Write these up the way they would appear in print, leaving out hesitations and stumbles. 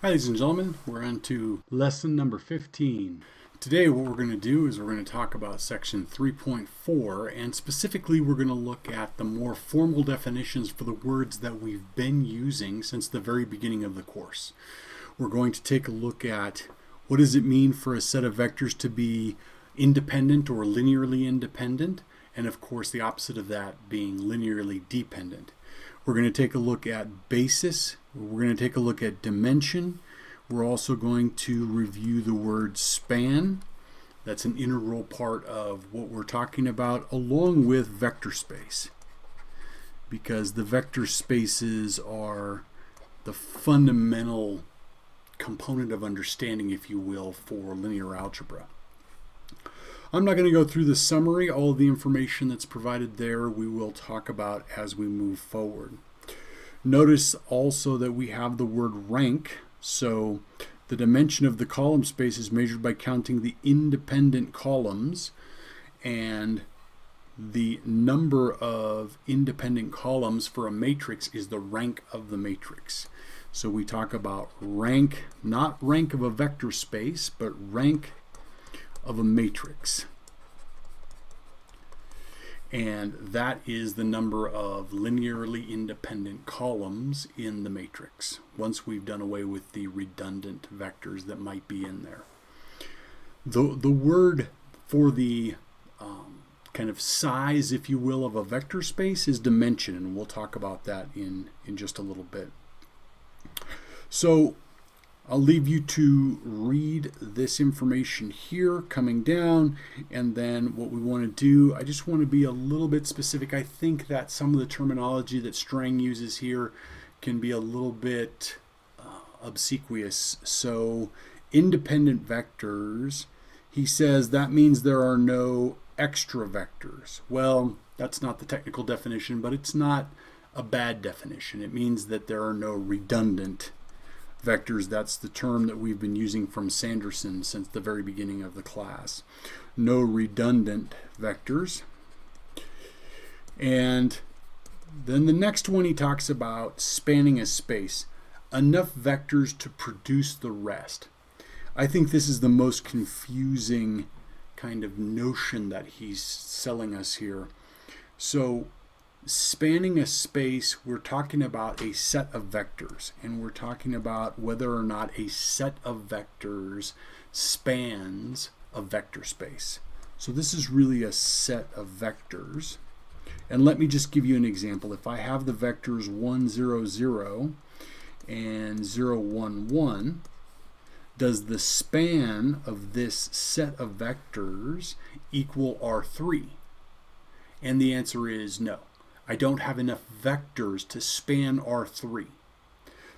Hi, ladies and gentlemen, we're on to lesson number 15. Today what we're going to do is we're going to talk about section 3.4, and specifically we're going to look at the more formal definitions for the words that we've been using since the very beginning of the course. We're going to take a look at what does it mean for a set of vectors to be independent or linearly independent, and of course the opposite of that being linearly dependent. We're going to take a look at basis. We're going to take a look at dimension. We're also going to review the word span. That's an integral part of what we're talking about, along with vector space, because the vector spaces are the fundamental component of understanding, if you will, for linear algebra. I'm not going to go through the summary. All of the information that's provided there we will talk about as we move forward. Notice also that we have the word rank. So the dimension of the column space is measured by counting the independent columns, and the number of independent columns for a matrix is the rank of the matrix. So we talk about rank, not rank of a vector space, but rank of a matrix. And that is the number of linearly independent columns in the matrix, once we've done away with the redundant vectors that might be in there. The word for the kind of size, if you will, of a vector space is dimension, and we'll talk about that in just a little bit. So I'll leave you to read this information here coming down, and then what we want to do, I just want to be a little bit specific. I think that some of the terminology that Strang uses here can be a little bit obsequious. So independent vectors, he says that means there are no extra vectors. Well, that's not the technical definition, but it's not a bad definition. It means that there are no redundant vectors. That's the term that we've been using from Sanderson since the very beginning of the class. No redundant vectors. And then the next one he talks about spanning a space. Enough vectors to produce the rest. I think this is the most confusing kind of notion that he's selling us here. So spanning a space, we're talking about a set of vectors, and we're talking about whether or not a set of vectors spans a vector space. So this is really a set of vectors. And let me just give you an example. If I have the vectors 1, 0, 0 and 0, 1, 1, does the span of this set of vectors equal R3? And the answer is no. I don't have enough vectors to span R3.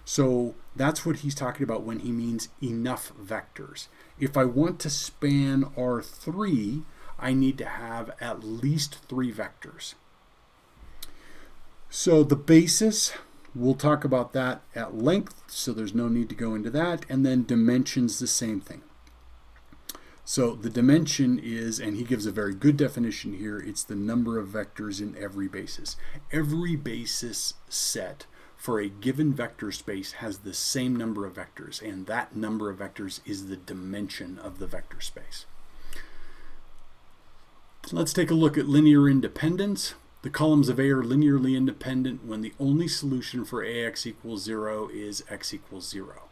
So that's what he's talking about when he means enough vectors. If I want to span R3, I need to have at least 3 vectors. So the basis, we'll talk about that at length, so there's no need to go into that. And then dimensions, the same thing. So the dimension is, and he gives a very good definition here, it's the number of vectors in every basis. Every basis set for a given vector space has the same number of vectors, and that number of vectors is the dimension of the vector space. Let's take a look at linear independence. The columns of A are linearly independent when the only solution for AX equals 0 is X equals 0.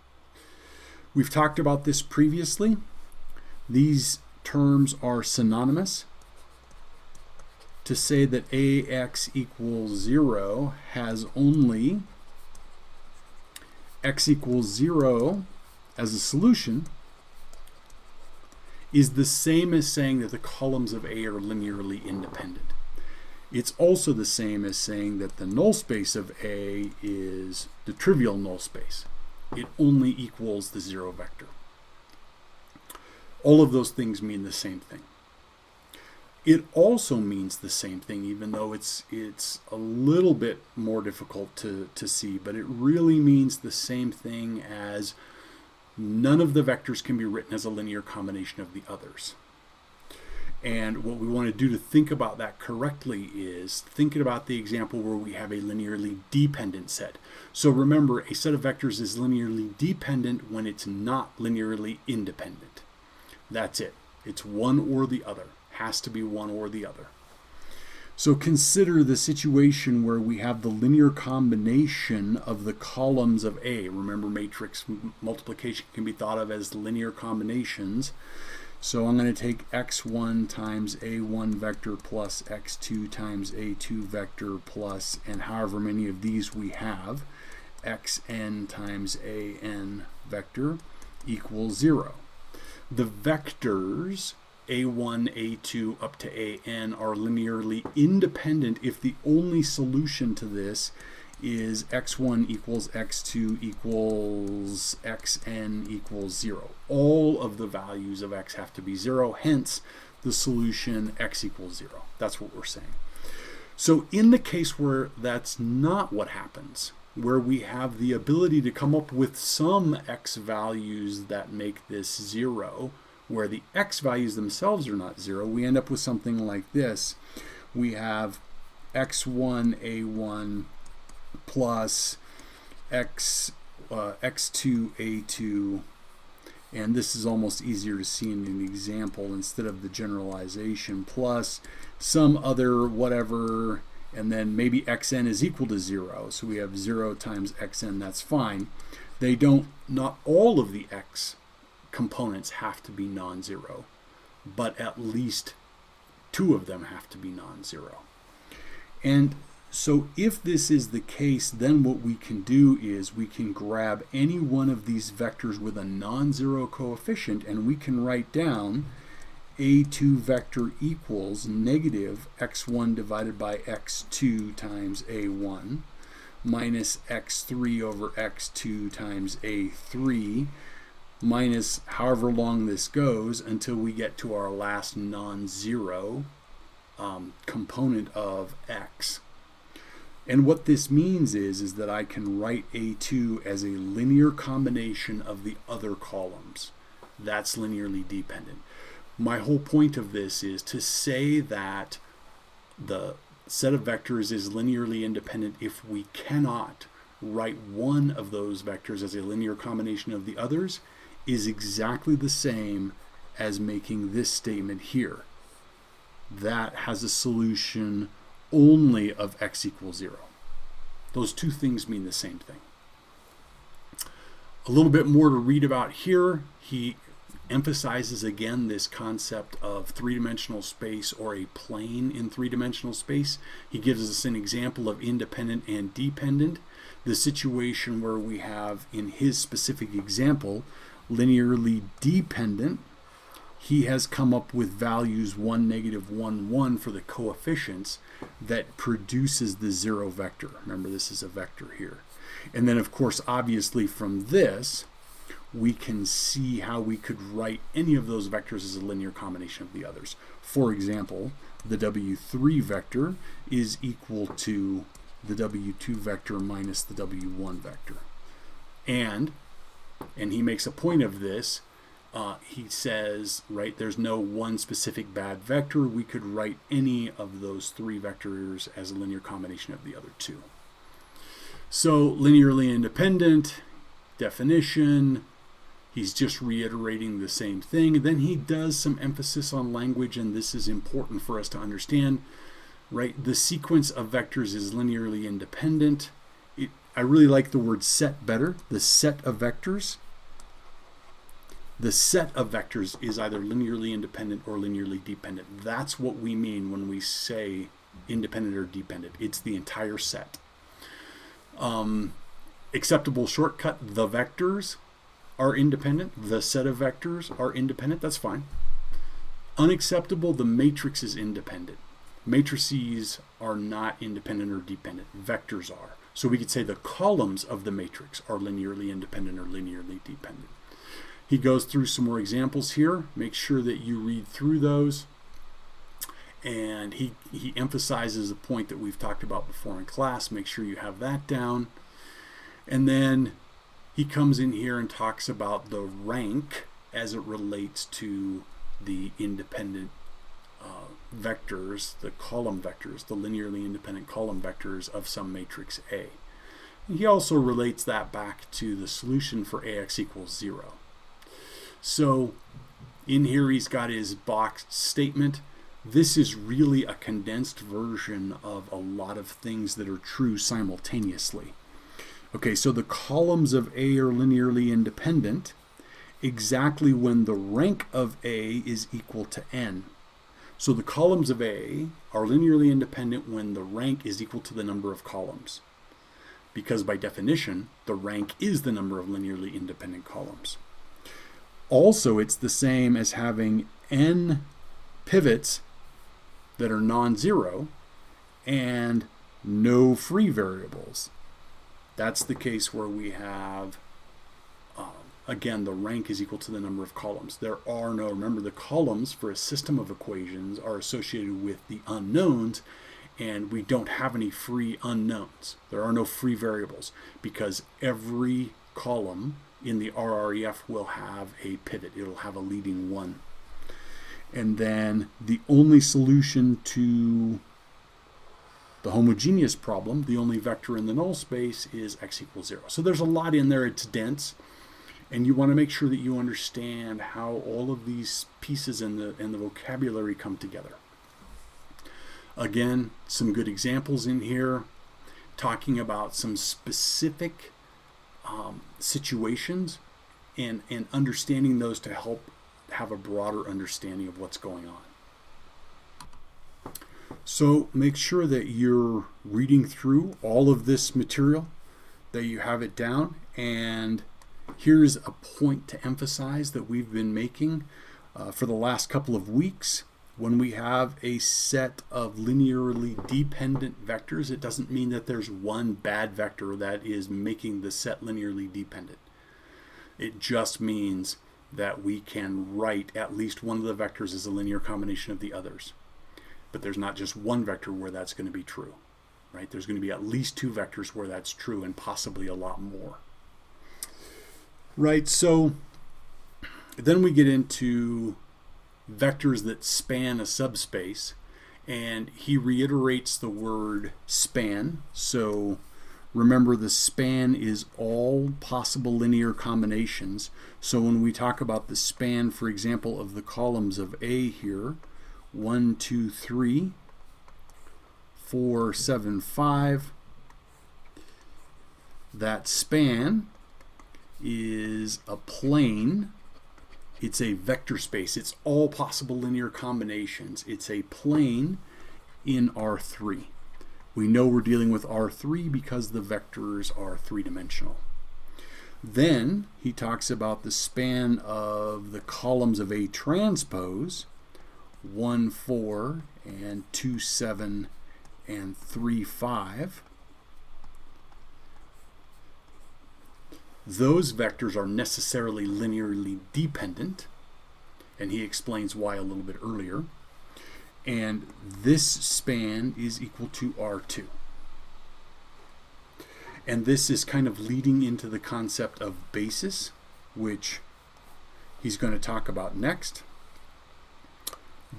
We've talked about this previously. These terms are synonymous. To say that AX equals 0 has only X equals 0 as a solution is the same as saying that the columns of A are linearly independent. It's also the same as saying that the null space of A is the trivial null space. It only equals the 0 vector. All of those things mean the same thing. It also means the same thing, even though it's a little bit more difficult to see, but it really means the same thing as none of the vectors can be written as a linear combination of the others. And what we want to do to think about that correctly is thinking about the example where we have a linearly dependent set. So remember, a set of vectors is linearly dependent when it's not linearly independent. That's it. It's one or the other. Has to be one or the other. So consider the situation where we have the linear combination of the columns of A. Remember, matrix multiplication can be thought of as linear combinations. So I'm going to take x1 times a1 vector plus x2 times a2 vector plus, and however many of these we have, xn times an vector equals 0. The vectors a1, a2, up to an are linearly independent if the only solution to this is x1 equals x2 equals xn equals 0. All of the values of x have to be 0, hence the solution x equals 0. That's what we're saying. So in the case where that's not what happens, where we have the ability to come up with some x values that make this 0, where the x values themselves are not 0, we end up with something like this. We have x1 a1 plus x x2 a2, and this is almost easier to see in an example instead of the generalization, plus some other whatever, and then maybe xn is equal to 0, so we have 0 times xn. That's fine. Not all of the x components have to be non-zero, but at least 2 of them have to be non-zero. And so if this is the case, then what we can do is we can grab any one of these vectors with a non-zero coefficient, and we can write down a2 vector equals negative x1 divided by x2 times a1 minus x3 over x2 times a3 minus however long this goes until we get to our last non-zero component of x. And what this means is that I can write a2 as a linear combination of the other columns. That's linearly dependent. My whole point of this is to say that the set of vectors is linearly independent if we cannot write one of those vectors as a linear combination of the others is exactly the same as making this statement here. That has a solution only of x equals 0. Those two things mean the same thing. A little bit more to read about here. He emphasizes again this concept of three-dimensional space or a plane in three-dimensional space. He gives us an example of independent and dependent. The situation where we have, in his specific example, linearly dependent, he has come up with values 1, negative 1, 1 for the coefficients that produces the 0 vector. Remember, this is a vector here. And then, of course, obviously from this, we can see how we could write any of those vectors as a linear combination of the others. For example, the W3 vector is equal to the W2 vector minus the W1 vector. And he makes a point of this. He says, right, there's no one specific bad vector. We could write any of those 3 vectors as a linear combination of the other 2. So linearly independent, definition, he's just reiterating the same thing. Then he does some emphasis on language, and this is important for us to understand, right? The sequence of vectors is linearly independent. I really like the word set better, the set of vectors. The set of vectors is either linearly independent or linearly dependent. That's what we mean when we say independent or dependent. It's the entire set. Acceptable shortcut, the vectors are independent. The set of vectors are independent. That's fine. Unacceptable, the matrix is independent. Matrices are not independent or dependent. Vectors are. So we could say the columns of the matrix are linearly independent or linearly dependent. He goes through some more examples here. Make sure that you read through those. And he emphasizes a point that we've talked about before in class. Make sure you have that down. And then he comes in here and talks about the rank as it relates to the independent vectors, the column vectors, the linearly independent column vectors of some matrix A. And he also relates that back to the solution for AX equals 0. So in here he's got his boxed statement. This is really a condensed version of a lot of things that are true simultaneously. Okay, so the columns of A are linearly independent exactly when the rank of A is equal to n. So the columns of A are linearly independent when the rank is equal to the number of columns, because by definition, the rank is the number of linearly independent columns. Also, it's the same as having n pivots that are non-zero and no free variables. That's the case where we have, again, the rank is equal to the number of columns. There are no, remember, the columns for a system of equations are associated with the unknowns, and we don't have any free unknowns. There are no free variables because every column in the RREF will have a pivot. It'll have a leading one. And then the only solution to the homogeneous problem, the only vector in the null space, is x equals 0. So there's a lot in there. It's dense. And you want to make sure that you understand how all of these pieces in the vocabulary come together. Again, some good examples in here, talking about some specific situations and understanding those to help have a broader understanding of what's going on. So make sure that you're reading through all of this material, that you have it down, and here's a point to emphasize that we've been making for the last couple of weeks. When we have a set of linearly dependent vectors, it doesn't mean that there's one bad vector that is making the set linearly dependent. It just means that we can write at least one of the vectors as a linear combination of the others. But there's not just one vector where that's going to be true, right? There's going to be at least two vectors where that's true and possibly a lot more. Right, so then we get into vectors that span a subspace, and he reiterates the word span. So remember, the span is all possible linear combinations. So when we talk about the span, for example, of the columns of A here, 1, 2, 3, 4, 7, 5, that span is a plane. It's a vector space. It's all possible linear combinations. It's a plane in R3. We know we're dealing with R3 because the vectors are three-dimensional. Then he talks about the span of the columns of A transpose, 1, 4, and 2, 7, and 3, 5. Those vectors are necessarily linearly dependent, and he explains why a little bit earlier. And this span is equal to R2. And this is kind of leading into the concept of basis, which he's going to talk about next.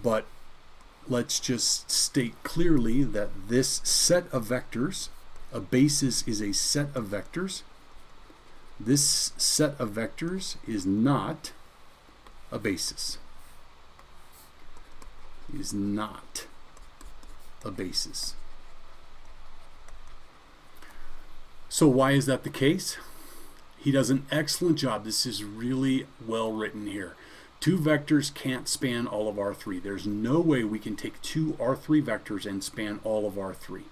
But let's just state clearly that this set of vectors, a basis is a set of vectors. This set of vectors is not a basis. Is not a basis. So why is that the case? He does an excellent job. This is really well written here. Two vectors can't span all of R3. There's no way we can take two R3 vectors and span all of R3.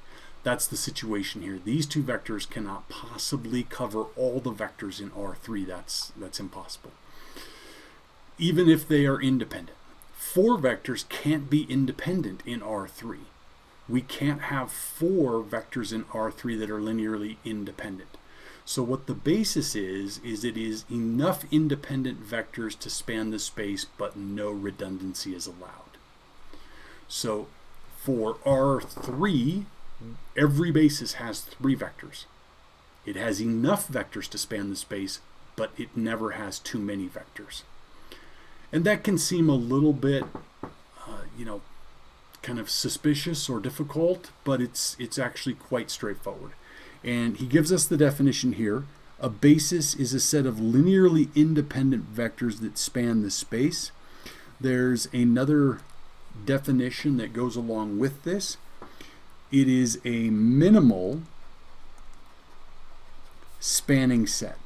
That's the situation here. These two vectors cannot possibly cover all the vectors in R3. That's impossible. Even if they are independent. Four vectors can't be independent in R3. We can't have four vectors in R3 that are linearly independent. So what the basis is it is enough independent vectors to span the space, but no redundancy is allowed. So for R3, every basis has three vectors. It has enough vectors to span the space, but it never has too many vectors. And that can seem a little bit, kind of suspicious or difficult, but it's actually quite straightforward. And he gives us the definition here. A basis is a set of linearly independent vectors that span the space. There's another definition that goes along with this. It is a minimal spanning set.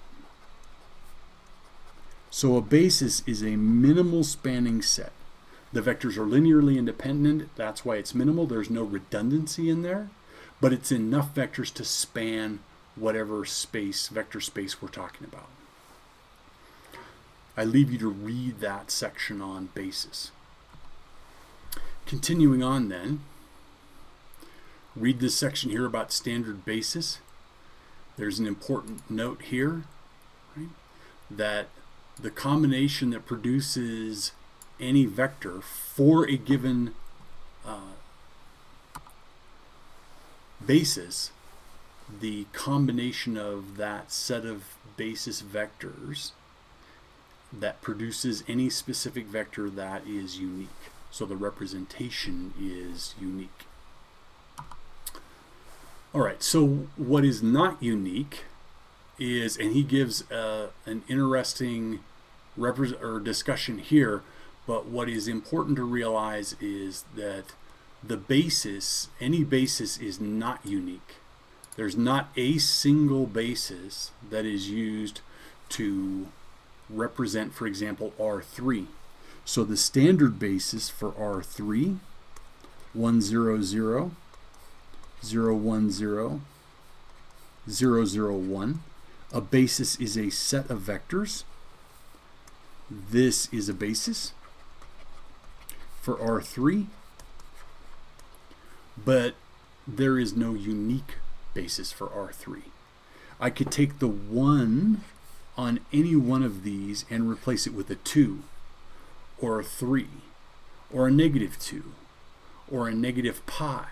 So a basis is a minimal spanning set. The vectors are linearly independent. That's why it's minimal. There's no redundancy in there, but it's enough vectors to span whatever space, vector space we're talking about. I leave you to read that section on basis. Continuing on then, read this section here about standard basis. There's an important note here, right, that the combination that produces any vector for a given basis, the combination of that set of basis vectors that produces any specific vector that is unique. So the representation is unique. All right, so what is not unique is, and he gives an interesting discussion here, but what is important to realize is that the basis, any basis, is not unique. There's not a single basis that is used to represent, for example, R3. So the standard basis for R3, 1, 0, 0, 0, 1, 0, 0, 0, 1. A basis is a set of vectors. This is a basis for R3, but there is no unique basis for R3. I could take the 1 on any one of these and replace it with a 2 or a 3 or a -2 or a negative pi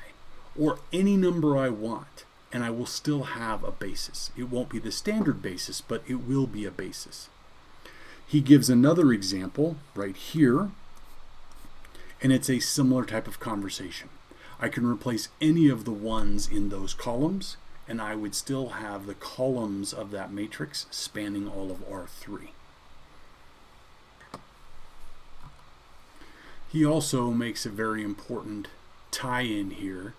or any number I want, and I will still have a basis. It won't be the standard basis, but it will be a basis. He gives another example right here, and it's a similar type of conversation. I can replace any of the ones in those columns, and I would still have the columns of that matrix spanning all of R3. He also makes a very important tie-in here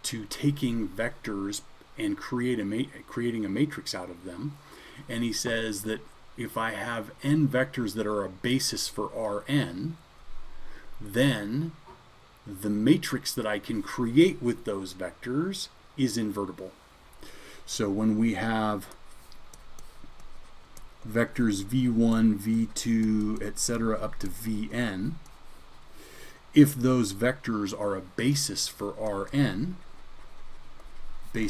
to taking vectors and creating a matrix out of them. And he says that if I have n vectors that are a basis for Rn, then the matrix that I can create with those vectors is invertible. So when we have vectors v1, v2, etc. up to vn, if those vectors are a basis for Rn, the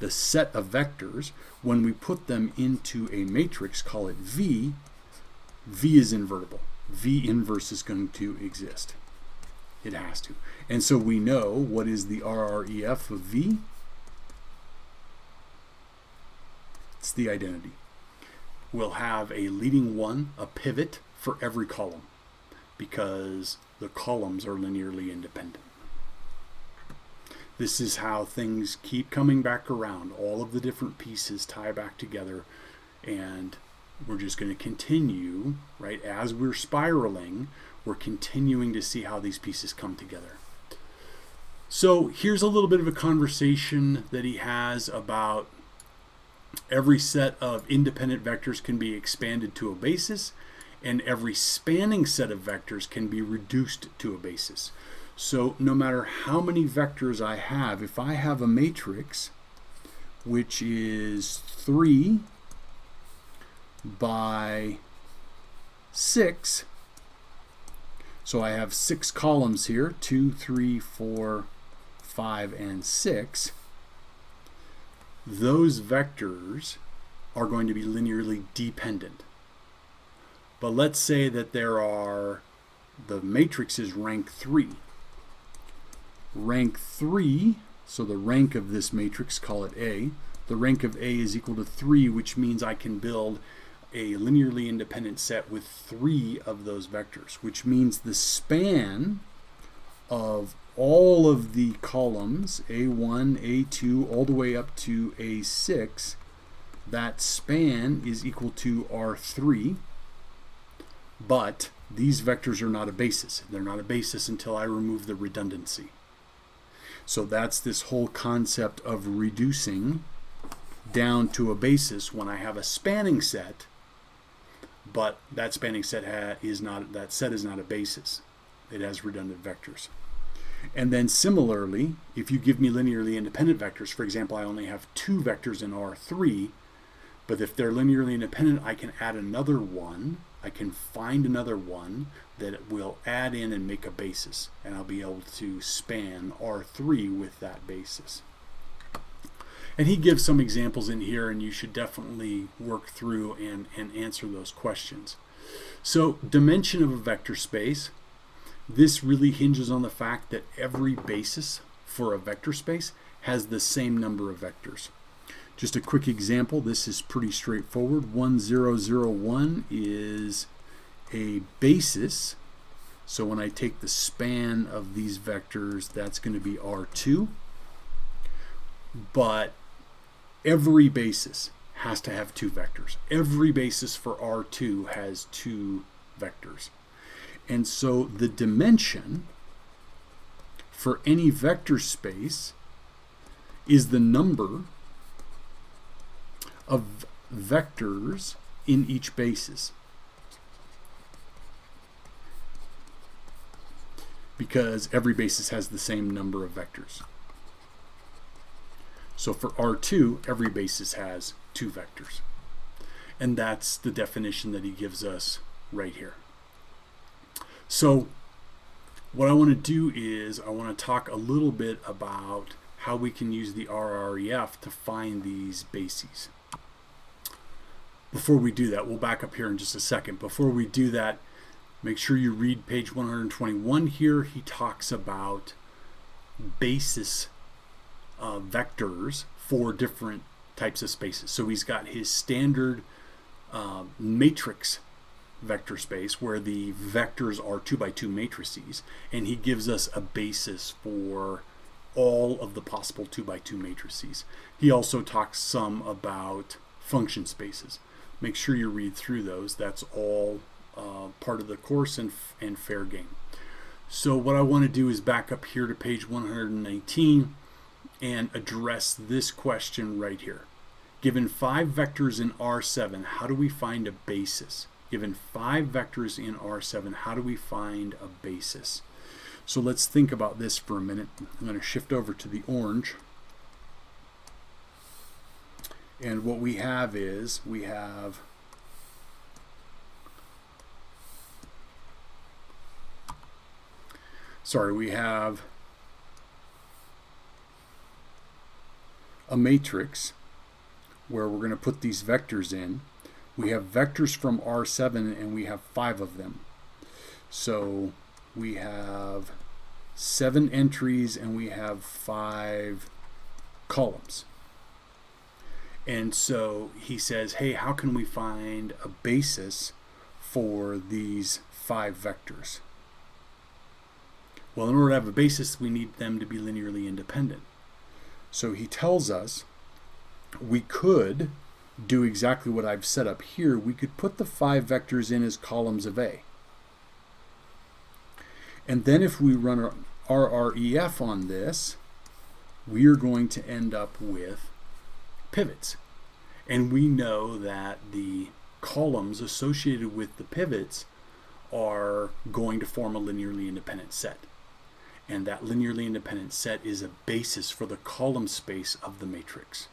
set of vectors, when we put them into a matrix, call it V, V is invertible. V inverse is going to exist. It has to. And so we know what is the RREF of V. It's the identity. We'll have a leading one, a pivot, for every column because the columns are linearly independent. This is how things keep coming back around. All of the different pieces tie back together, and we're just going to continue, right? As we're spiraling, we're continuing to see how these pieces come together. So here's a little bit of a conversation that he has about every set of independent vectors can be expanded to a basis, and every spanning set of vectors can be reduced to a basis. So no matter how many vectors I have, if I have a matrix which is 3 by 6, so I have 6 columns here, 2, 3, 4, 5, and 6. Those vectors are going to be linearly dependent. But let's say that the matrix is rank 3. Rank 3, so the rank of this matrix, call it A. The rank of A is equal to 3, which means I can build a linearly independent set with 3 of those vectors, which means the span of all of the columns, A1, A2, all the way up to A6, that span is equal to R3, but these vectors are not a basis. They're not a basis until I remove the redundancy. So that's this whole concept of reducing down to a basis when I have a spanning set, but that spanning set is not a basis. It has redundant vectors. And then similarly, if you give me linearly independent vectors, for example, I only have 2 vectors in R3, but if they're linearly independent, I can add another one. I can find another one that will add in and make a basis, and I'll be able to span R3 with that basis. And he gives some examples in here, and you should definitely work through and answer those questions. So, dimension of a vector space. This really hinges on the fact that every basis for a vector space has the same number of vectors. Just a quick example, this is pretty straightforward. 1, 0, 0, 1 is a basis. So when I take the span of these vectors, that's going to be R2. But every basis has to have 2 vectors. Every basis for R2 has 2 vectors. And so the dimension for any vector space is the number of vectors in each basis. Because every basis has the same number of vectors. So for R2, every basis has 2 vectors. And that's the definition that he gives us right here. So what I want to do is I want to talk a little bit about how we can use the RREF to find these bases. Before we do that, we'll back up here in just a second. Before we do that, make sure you read page 121 here. He talks about basis vectors for different types of spaces. So he's got his standard matrix vector space where the vectors are 2 by 2 matrices, and he gives us a basis for all of the possible 2 by 2 matrices. He also talks some about function spaces. Make sure you read through those. That's all part of the course and fair game. So what I want to do is back up here to page 119 and address this question right here. Given 5 vectors in R7, how do we find a basis? Given 5 vectors in R7, how do we find a basis? So let's think about this for a minute. I'm going to shift over to the orange. And what we have is, we have a matrix where we're going to put these vectors in. We have vectors from R7 and we have 5 of them. So we have 7 entries and we have 5 columns. And so he says, hey, how can we find a basis for these 5 vectors? Well, in order to have a basis, we need them to be linearly independent. So he tells us we could do exactly what I've set up here. We could put the 5 vectors in as columns of A. And then if we run our RREF on this, we are going to end up with pivots. And we know that the columns associated with the pivots are going to form a linearly independent set. And that linearly independent set is a basis for the column space of the matrix.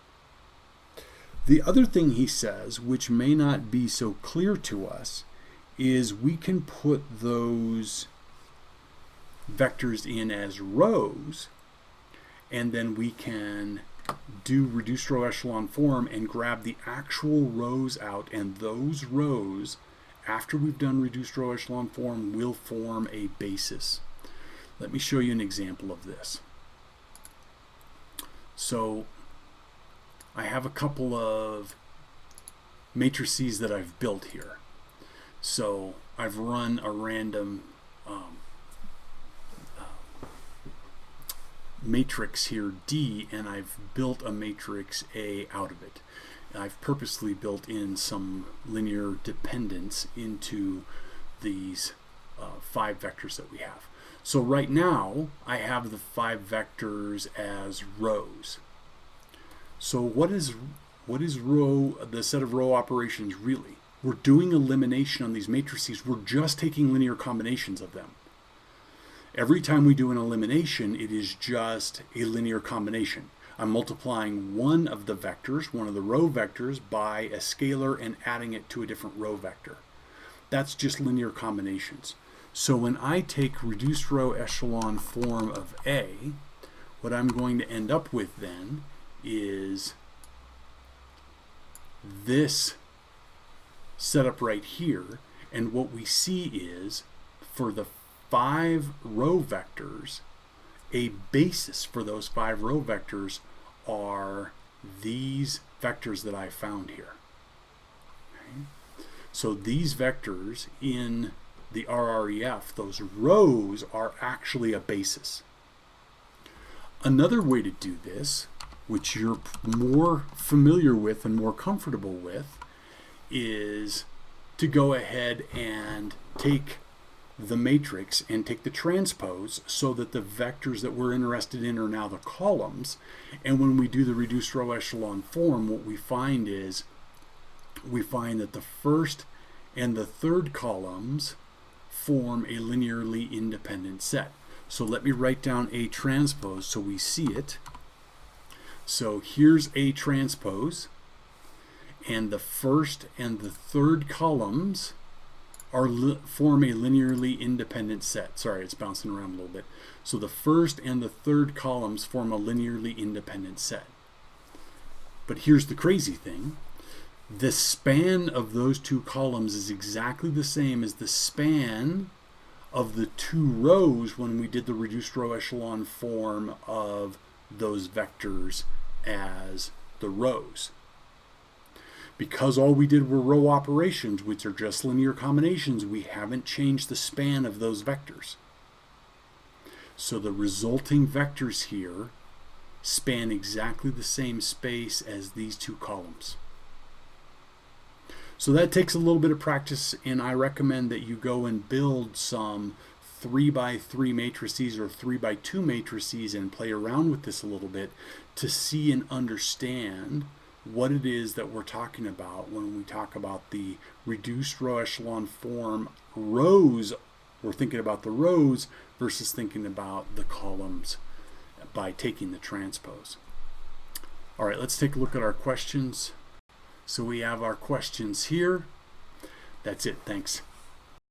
The other thing he says, which may not be so clear to us, is we can put those vectors in as rows, and then we can do reduced row echelon form and grab the actual rows out, and those rows, after we've done reduced row echelon form, will form a basis. Let me show you an example of this. So I have a couple of matrices that I've built here. So I've run a random matrix here, D, and I've built a matrix A out of it. I've purposely built in some linear dependence into these 5 vectors that we have. So right now I have the 5 vectors as rows. So what is the set of row operations really? We're doing elimination on these matrices. We're just taking linear combinations of them. Every time we do an elimination, it is just a linear combination. I'm multiplying one of the vectors, one of the row vectors, by a scalar and adding it to a different row vector. That's just linear combinations. So when I take reduced row echelon form of A, what I'm going to end up with then is this setup right here. And what we see is, for the 5 row vectors, a basis for those 5 row vectors are these vectors that I found here. Okay. So these vectors in the RREF, those rows, are actually a basis. Another way to do this, which you're more familiar with and more comfortable with, is to go ahead and take the matrix and take the transpose so that the vectors that we're interested in are now the columns. And when we do the reduced row echelon form, what we find is we find that the first and the third columns form a linearly independent set. So let me write down A transpose so we see it. So here's A transpose, and the first and the third columns form a linearly independent set. Sorry, it's bouncing around a little bit. So the first and the third columns form a linearly independent set. But here's the crazy thing. The span of those 2 columns is exactly the same as the span of the 2 rows when we did the reduced row echelon form of those vectors as the rows. Because all we did were row operations, which are just linear combinations, we haven't changed the span of those vectors. So the resulting vectors here span exactly the same space as these 2 columns. So that takes a little bit of practice, and I recommend that you go and build some 3x3 matrices or 3x2 matrices and play around with this a little bit to see and understand what it is that we're talking about when we talk about the reduced row echelon form rows. We're thinking about the rows versus thinking about the columns by taking the transpose. All right, let's take a look at our questions. So we have our questions here. That's it. Thanks.